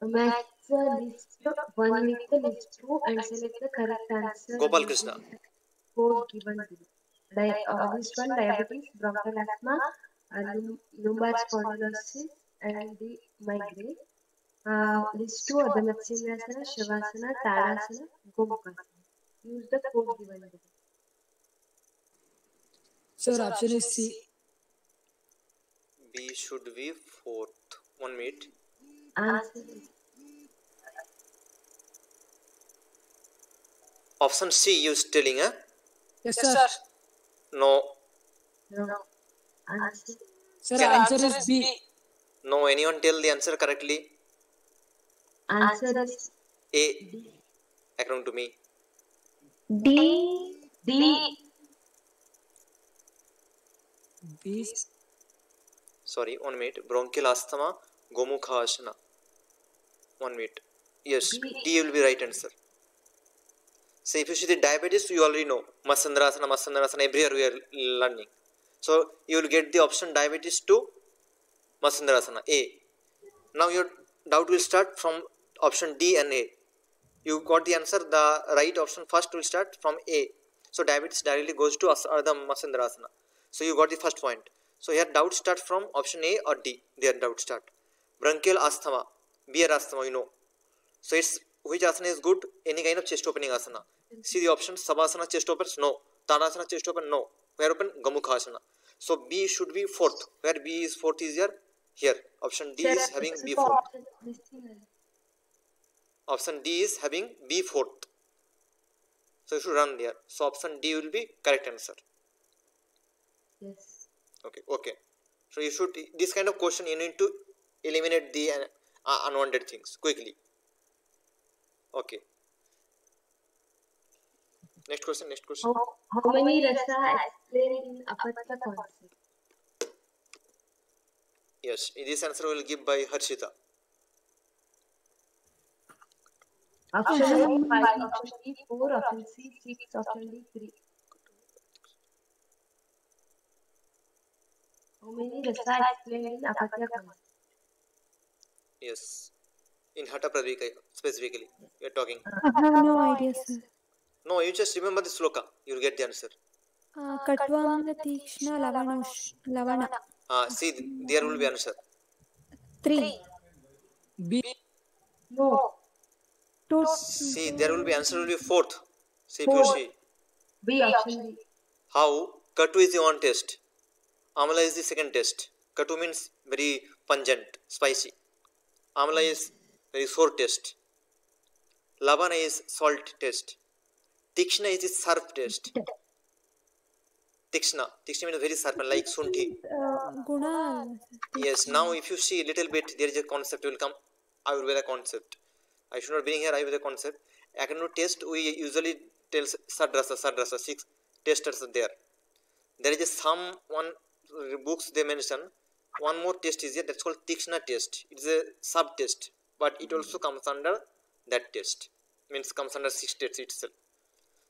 Match the list 1 with the list 2 and select the correct answer. Gopal Krishna. Code given below. List 1 diabetes, bronchial asthma, lumbar spondylosis, and the migraine. List 2 Ardha Matsyendrasana, Shavasana, Tadasana, Gomukhasana. Use the code given below. Sir, option is C. B should be fourth. 1 minute. Answer is Option C you is telling, huh? Yes, sir. No. no. Answer. Sir, answer is B. No, anyone tell the answer correctly? Answer is A. According to me. D. D. B. Sorry, 1 minute. Bronchial asthma, Gomukhasana. 1 minute. Yes, D will be right answer. So if you see the diabetes, you already know Matsendrasana, everywhere we are learning. So you will get the option diabetes to Matsendrasana, A. Now your doubt will start from option D and A. You got the answer, the right option first will start from A. So diabetes directly goes to Ardha Matsendrasana. So you got the first point. So here doubt start from option A or D. Their doubt start. Bronchial asthma, beer asthma, you know. So it's which asana is good? Any kind of chest opening asana. See the options. Savasana chest opens, no. Tadasana chest open, no. Where open? Gomukhasana. So B should be fourth. Where B is fourth is here. Option D is having B fourth. Option D is having B fourth. So you should run there. So option D will be correct answer. Yes. Okay. So you should, this kind of question you need to eliminate the unwanted things quickly. Okay. Next question. How many rasa explained in Apatya concept? Yes, this answer will give by Harshita. Option A 5, option B 4, option C 6, option D 3. How many rasa explained in Apatya concept? Yes. In Hatha Pradvika specifically, we are talking. I have no idea, sir. No, you just remember the sloka. You will get the answer. Katvam Tikshna Lavana. See, there will be answer. 3. B. No. See, there will be answer will be fourth. See if you see. B, option B. How? Katu is the one taste. Amla is the second taste. Katu means very pungent, spicy. Amla is very sour taste. Lavana is salt taste. Tikshna is the sharp taste. Tikshna means very sharp, like sunthi. Guna. Yes, now if you see a little bit, there is a concept will come. I will be the concept. I should not bring here, I will be the concept. According to taste, we usually tell sadrasa, 6 testers are there. There is some one books they mention. One more test is here, that's called Tikshna test. It is a sub test, but it also comes under that test. Means comes under 6 tests itself.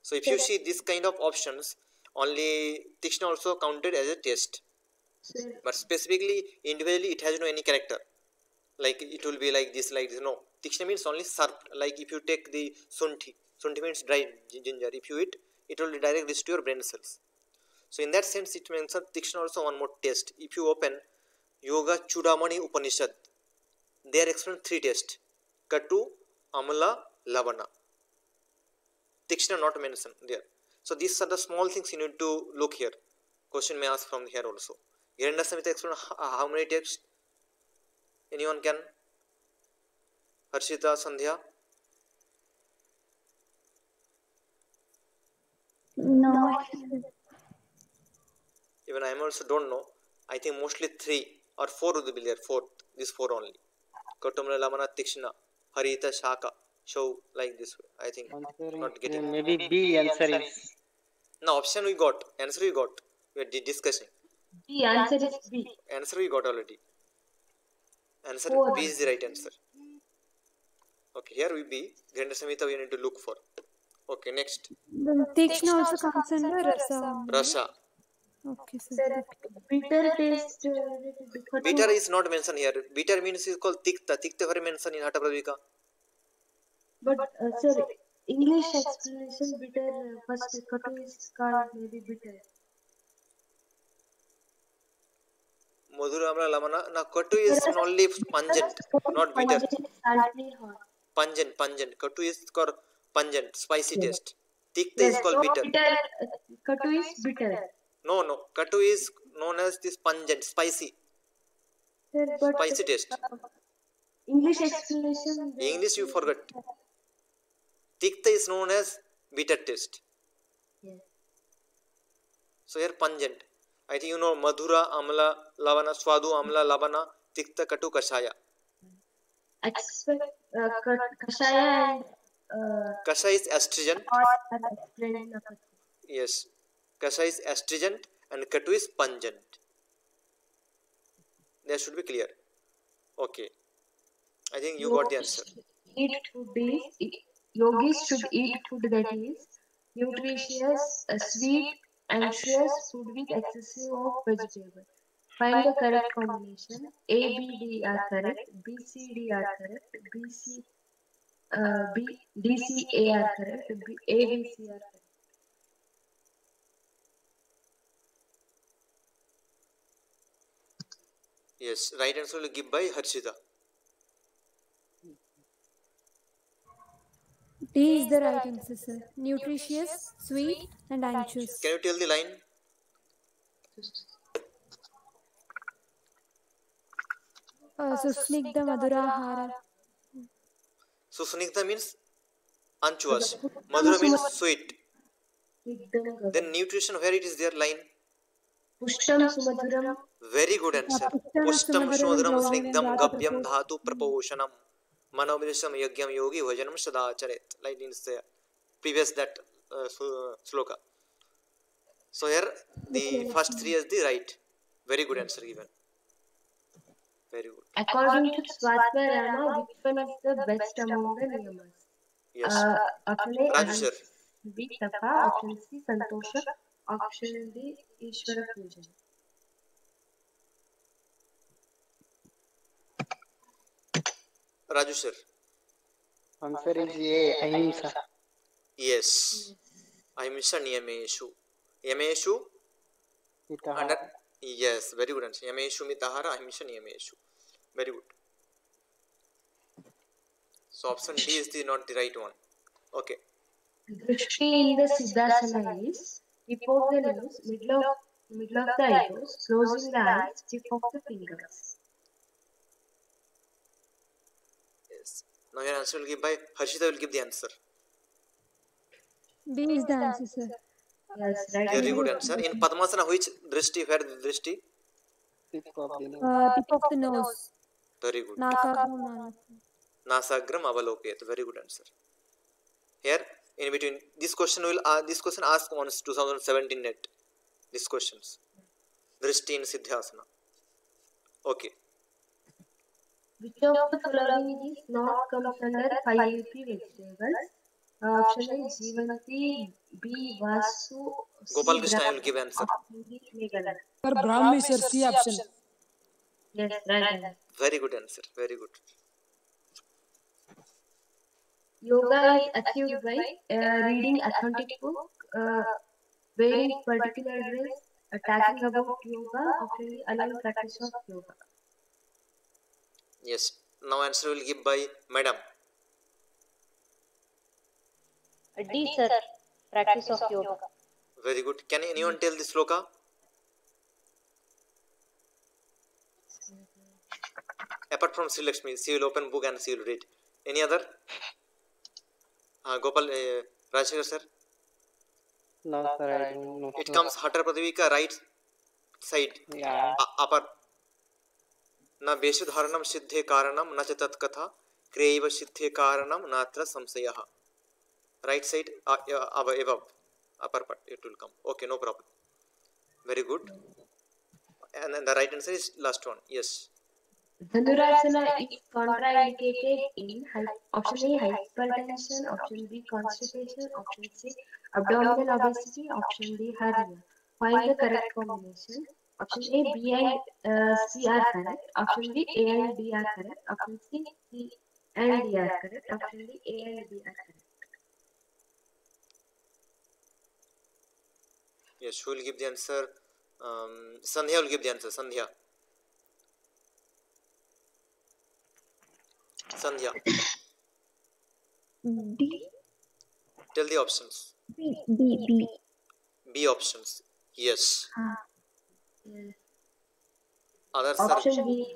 So if you see this kind of options, only Tikshna also counted as a test. But specifically, individually, it has no any character. Like it will be like this. No. Tikshna means only sharp. Like if you take the sunthi means dried ginger. If you eat, it will directly reach to your brain cells. So in that sense, it means Tikshna also one more test. If you open Yoga Chudamani Upanishad, they are explained 3 tests: Katu, Amala, Lavana. Tikshna not mentioned there. So these are the small things you need to look here. Question may ask from here also. Hiranya Samhita explained how many texts? Anyone can? Harshita, Sandhya? No. Even I also don't know. I think mostly 3 or 4 would be there. 4. These 4 only. Kautamala, Lamana, Tikshna, Harita, Shaka. Show like this way. I think not getting. Maybe B answer is. No, option we got. Answer we got. We are discussing. B, answer is B. Answer we got already. Answer B is the right answer. Okay, here we be. Hiranya Samhita we need to look for. Okay, next. Then Tikshna also comes under Rasa. Rasa. Okay, sir. Sir, bitter taste. Bitter is not mentioned here. Bitter means is called tikta. Tikta very mentioned in Hatha Pradipika. But sir, English explanation bitter. First, katu is called maybe bitter. Madhura Amla Lamana. Now katu is only pungent, not bitter. Salty hot. Pungent, pungent. Katu is called pungent, spicy Yes. taste. Tikta Yes, is called so bitter. bitter. Katu is bitter. No, no. Katu is known as this pungent, spicy. Sir, but Spicy taste. English explanation. English you forgot. Tikta is known as bitter taste. Yes. So here pungent. I think you know Madhura, Amla, Lavana, Swadu, Amla, Lavana, Tikta, Katu, Kashaya. Expect kashaya and Kashaya is astringent. hot are explained in the first. Yes. Kashaya is astringent and Katu is pungent. That should be clear. Okay. I think you got the answer. Yogis should eat food that is nutritious, sweet, anxious food with excessive of vegetable. Find the correct combination. A, B, D are correct. B, C, D are correct. B, C, B, D, C, A are correct. B, A, B, C are correct. Yes. Right answer will give by Harshita. D is the right answer, sir. Nutritious, sweet, and anxious. Can you tell the line? Susnigdha Madhurahara. So Sunigdha means unctuous. Madhura means sweet. Then nutrition, where it is there line? Pushtam sumadhuram. Very good answer. Pushtam sumadhuram snigdham gabhyam dhatu praposhanam manovidisham yagyam yogi bhajanam sadacharet. Like in the previous that sloka. So here the first three is the right. Very good answer given. Very good. According to Swatmarama, which one is the best among the niyamas? Yes. Option A, Raju sir. B, Tapa. Option C, Santosha. Option D, Ishvara Puja. Raju sir. Answer is A, Ahimsa. Yes. Ahimsa niyameshu. Yameshu. Under. Yes. Very good answer. Yameshu mitahara ahimsa niyameshu. Very good. So option D is not the right one. Okay. Drishti in the Siddhasana is tip of the nose, middle of the eyebrows, closing the eyes, tip of the fingers. Yes. Now your answer will give by Harshita will give the answer. B is the answer, sir. Yes, right. Very good answer. In Padmasana, which drishti? Where the drishti? Tip of the nose. Tip of the nose. Very good. Nasagram. Nasagram avalokayat. Very good answer. Here, in between, this question asked on 2017 net. These questions. Drishti in Siddhasana. Okay. Which of the following is not comes under 5 UP vegetables? Option A, Jivanti. B, Vasu. Gopal Krishna will give answer. Sir, Brahmi, sir, C option. Yes, right. Very good answer. Very good. Yoga is achieved by reading authentic book, wearing particular dress, talking about yoga, actually allowing practice of yoga. Yes. Now answer will give by Madam. D, sir. Practice of yoga. Very good. Can anyone tell the sloka? Apart from Sri Lakshmi, she will open book and she will read. Any other? Gopal, Rajshekar sir. No, sir, I don't know. It comes Hatha Pradipika right side. Yeah. Upper. Na Veshudharanam Siddhe Karanam Nachatat Katha Kreyva Siddhe Karanam Natra Samsayaha. Right side above. Upper part it will come. Okay, no problem. Very good. And then the right answer is last one. Yes. Dhanurasana is contraindicated in option A, hypertension, option B, constipation, option C, abdominal obesity, option D, hernia. Find the correct combination. Option A, B and C are correct. Option B, A and B are correct. Option C, C and D are correct. Option D, A and B are correct. Yes, who will give the answer? Sandhya will give the answer. Sandhya. Sandhya. D. Tell the options. B. B options. Yes. Yes. Others Option are. B.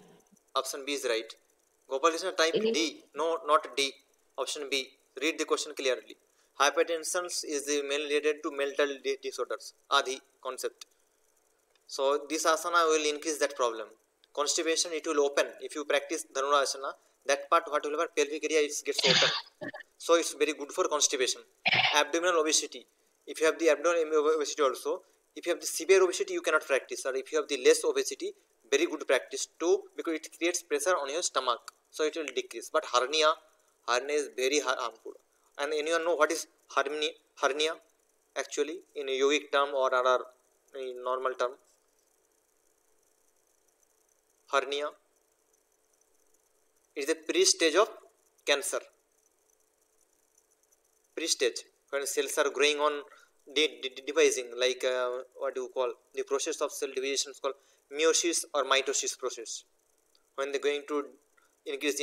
Option B is right. Gopal Krishna type A. D. No, not D. Option B. Read the question clearly. Hypertension is mainly related to mental disorders. Adi concept. So this asana will increase that problem. Constipation, it will open. If you practice Dhanurasana, that part whatever pelvic area it gets open. So it's very good for constipation. Abdominal obesity. If you have the abdominal obesity also, if you have the severe obesity, you cannot practice. Or if you have the less obesity, very good practice too, because it creates pressure on your stomach. So it will decrease. But hernia is very harmful. And anyone know what is hernia actually in a yogic term or other normal term? Hernia is the pre-stage of cancer. Pre-stage, when cells are growing on dividing, like what do you call the process of cell division is called meiosis or mitosis process. When they're going to increase,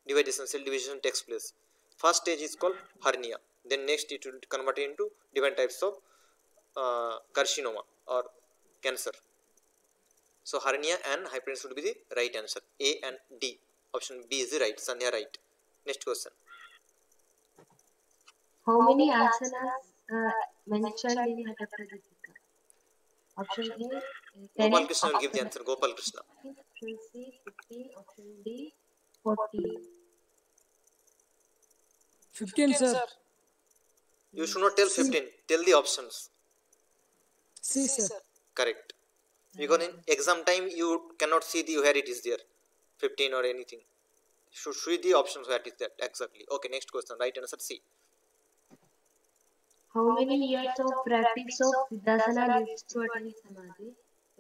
division, cell division takes place. First stage is called hernia. Then next it will convert into different types of carcinoma or cancer. So hernia and hypertension should be the right answer. A and D. Option B is the right. Sandhya right. Next question. How many asanas mentioned in Hatha Pradipika? Option A, 10. Gopal Krishna will give the answer. Gopal Krishna. Option C, 15. Option D, 14. 15, sir. You should not tell 15. Tell the options. C, sir. Correct. Because in exam time you cannot see the where it is there. 15 or anything. Should see the options where it is that exactly. Okay, next question. Right answer C. How many years of practice of Siddhasana leads to attain Samadhi?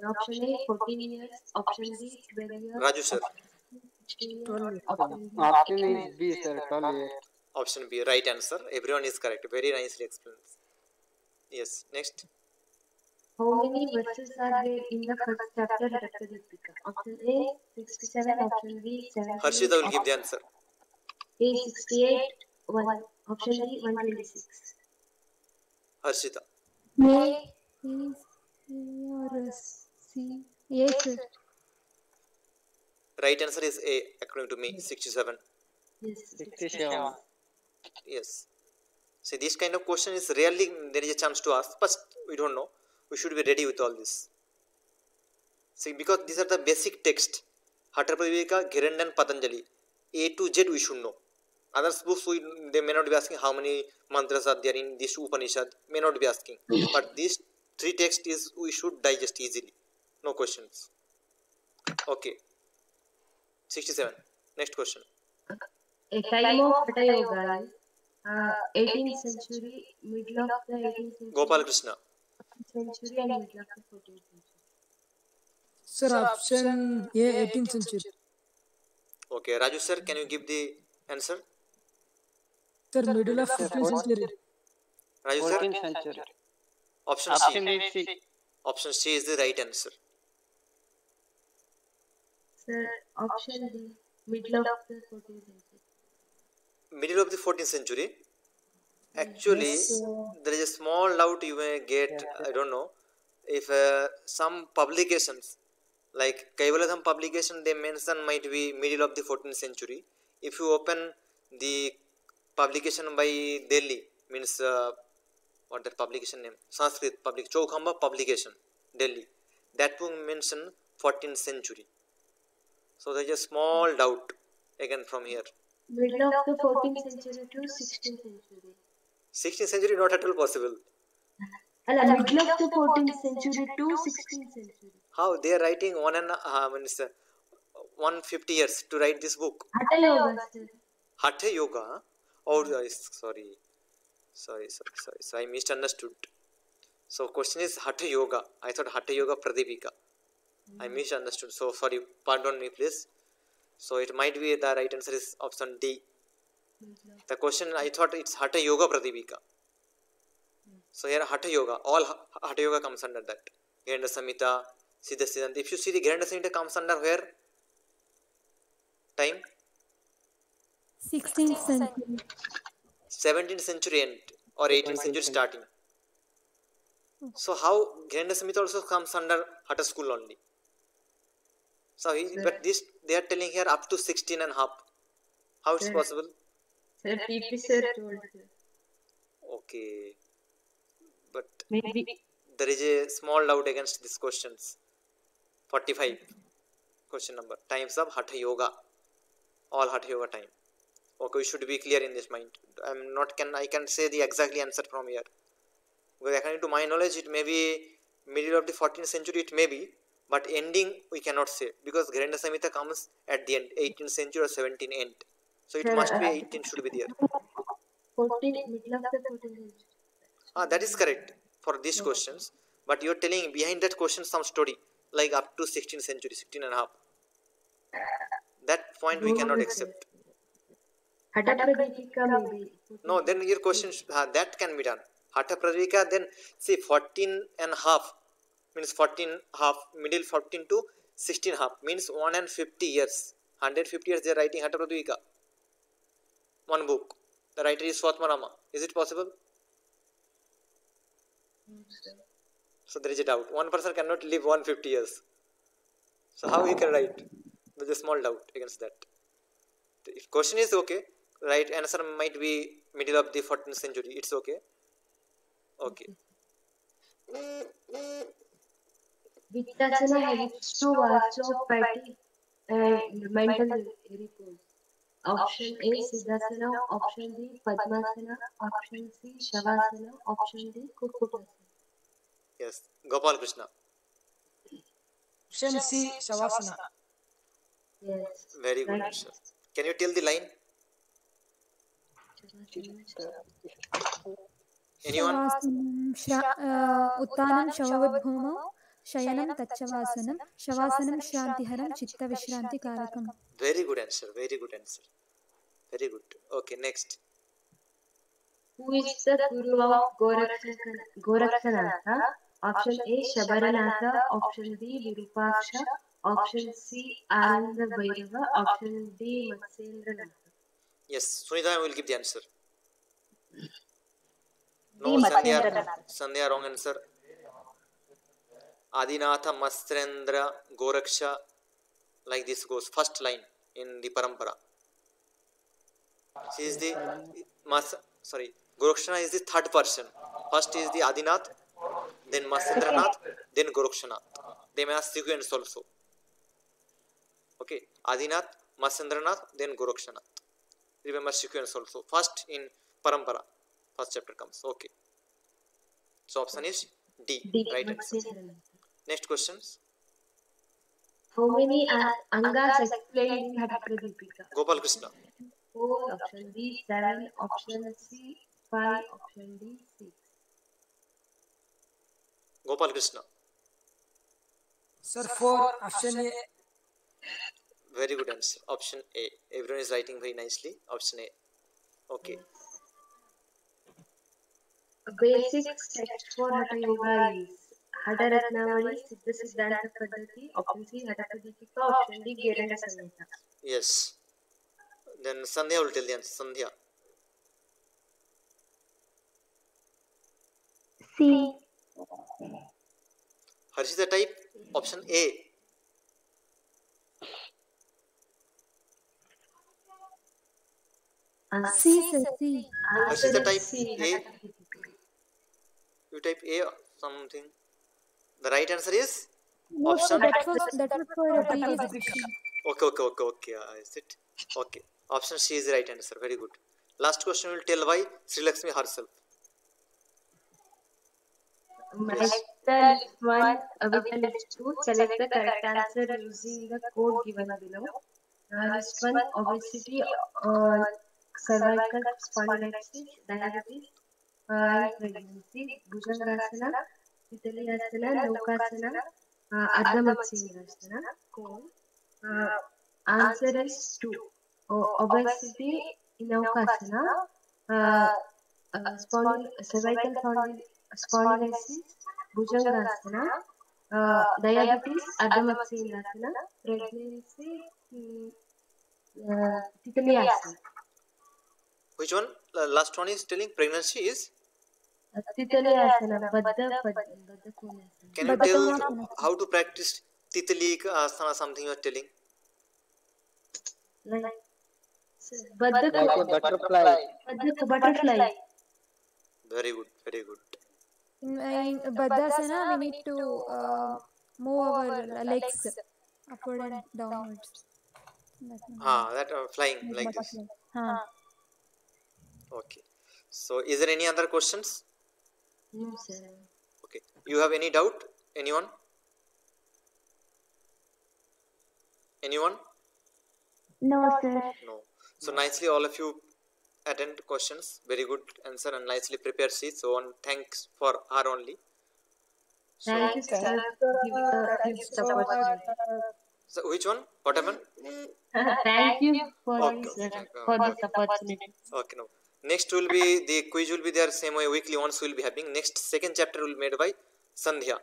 Option A, 14 years. Option B, 12 years. Raju sir. 16 years. 12 years. Option is B, sir. 12 years. Option B, right answer. Everyone is correct. Very nicely explained. Yes. Next. How many verses are there in the first chapter of Ratadipika? Option A, 67. Option B, 70. Harshita will give the answer. A, 68. 1. Option D, 126. Harshita. A, B, C, or C. A, sir. Right answer is A, according to me. 67. Yes. 67. Yes. See, this kind of question is rarely there is a chance to ask, but we don't know. We should be ready with all this. See, because these are the basic text. Hatha Pradipika, Ghirandan, Patanjali. A to Z we should know. Other books they may not be asking how many mantras are there in this Upanishad. May not be asking. But these three texts is we should digest easily. No questions. Okay. 67. Next question. A time of Hatha Yoga is 18th century, middle of the 18th century. Gopal Krishna. Century and middle of the 14th century. Sir, option A, 18th century. Okay, Raju sir, can you give the answer? Sir, middle of 15th century. Raju sir, 14th century. option Option C. is C. Option C is the right answer. Sir, option D, middle of the 14th century. Middle of the 14th century. Actually, there is a small doubt you may get. I don't know if some publications like Kaivaladham publication they mention might be middle of the 14th century. If you open the publication by Delhi, means what that publication name? Sanskrit public Chaukhamba publication, Delhi. That book mention 14th century. So there is a small doubt again from here. Middle of the 14th century to 16th century. 16th century not at all possible. Middle of the 14th century to 16th century. How they are writing 150 years to write this book. Hatha Yoga, sir. Hatha Yoga. Oh, sorry. I misunderstood. So question is Hatha Yoga. I thought Hatha Yoga Pradipika. I misunderstood. So sorry, pardon me please. So it might be the right answer is option D. The question I thought it's Hatha Yoga Pradipika. So here Hatha Yoga, all Hatha Yoga comes under that. Giranda Samhita, Siddha Siddhanta. If you see the Giranda Samhita comes under where? Time? 16th century. 17th century end or 18th century starting. So how Giranda Samhita also comes under Hatha school only. So but this they are telling here up to 16 and half. How it's possible? Sir, PP sir told. Okay. But Maybe. there is a small doubt against these questions. 45 question number. Times of Hatha Yoga. All Hatha Yoga time. Okay, we should be clear in this mind. I can say the exactly answer from here. Because according to my knowledge, it may be middle of the 14th century, it may be, but ending we cannot say because Giranda Samhita comes at the end, 18th century or 17th end. So it must be 18 should be there. 14, middle of the 14th century. That is correct for these questions. But you are telling behind that question some story like up to 16th century, 16 and a half. That point we cannot accept. Hatha Pradipika maybe. No, then your question that can be done. Hatha Pradipika, then see 14 and half means 14 half, middle 14 to 16 half means 150 years. 150 years they are writing Hatha Pradipika. One book. The writer is Swatmarama. Is it possible? So there is a doubt. One person cannot live 150 years. So how he can write? There is a small doubt against that. If question is okay, right answer might be middle of the 14th century. It's okay. Okay. Vichasana helps to also petty and mental repose. Option A Siddhasana, option B Padmasana, option C Shavasana, option D Kukutasana. Yes, Gopal Krishna. Option C, Shavasana. Yes. Very good answer. Can you tell the line? Anyone? Uttanam Shavavadbhumau, Shayanam Tachavasanam, Shavasanam Shantiharam, Chitta Vishranti Karakam. Very good answer. Very good answer. Very good. Okay, next. Who is the Guru of Gorakshanatha? Option A Shabaranatha, option B Virupaksha, option C Ananda Bhairava, option D Matsendranatha. Yes, Sunita will give the answer. D. No, Sandhya, Matsendranatha. Sandhya wrong answer. Adinatha Matsendra Goraksha, like this goes. First line in the parampara. She is the Gorakshana is the third person. First is the Adinath, then Matsendranath, then Gorakshanath. They may have sequence also. Okay, Adinath, Matsendranath, then Gorakshanath. Remember sequence also. First in parampara, first chapter comes. Okay. So option is D. Right answer. Next questions. How many Angas explained in Hatha Pradipika? Gopal Krishna. 4, option B 7, option C 5, option D 6. Gopal Krishna. Sir, 4, option A. Very good answer. Option A. Everyone is writing very nicely. Option A. Okay. A basic text for Hatha Yoga is Hatha Ratnavali, Siddha Siddhanta Paddhati, option C Hatha Pradipika, option D Giranda Samhita. Yes. Then Sandhya will tell the answer. Sandhya. C. Harshita type option A. C, sir, C. Harshita type C. A. You type A or something. The right answer is option. That was for a previous question. Okay. Is it? Okay. Option C is the right answer. Very good. Last question will tell by Sri Lakshmi herself. With the list 2, select the correct answer using the code given below. List 1, obesity, cervical spondylitis, diabetes. in pregnancy, Bhujangasana, Titalayasana, Lokasana, Ardha Matsyendrasana. Answer is 2. Obesity, Naukasana, cervical spondylosis, Bhujangasana, diabetes, Ardha Matsyendrasana, pregnancy, Titalayasana. Which one? Last one is telling pregnancy is? Titalayasana, Can you tell how to practice Titali asana, something you are telling? Like a butterfly. Butterfly. Very good, very good. In Baddhasana, we need to move our legs upward and downwards. That flying like this. Okay. So, is there any other questions? No, sir. Okay. You have any doubt? Anyone? Anyone? No, sir. No. So, nicely all of you attend questions. Very good answer and nicely prepared sheets. So, one thanks for her only. So, Thank you, sir. Give the opportunity. So, which one? What happened? Thank you for Okay, this, okay, for okay. this opportunity. Okay, no. Next will be the quiz will be there same way weekly once will be happening. Next second chapter will be made by Sandhya.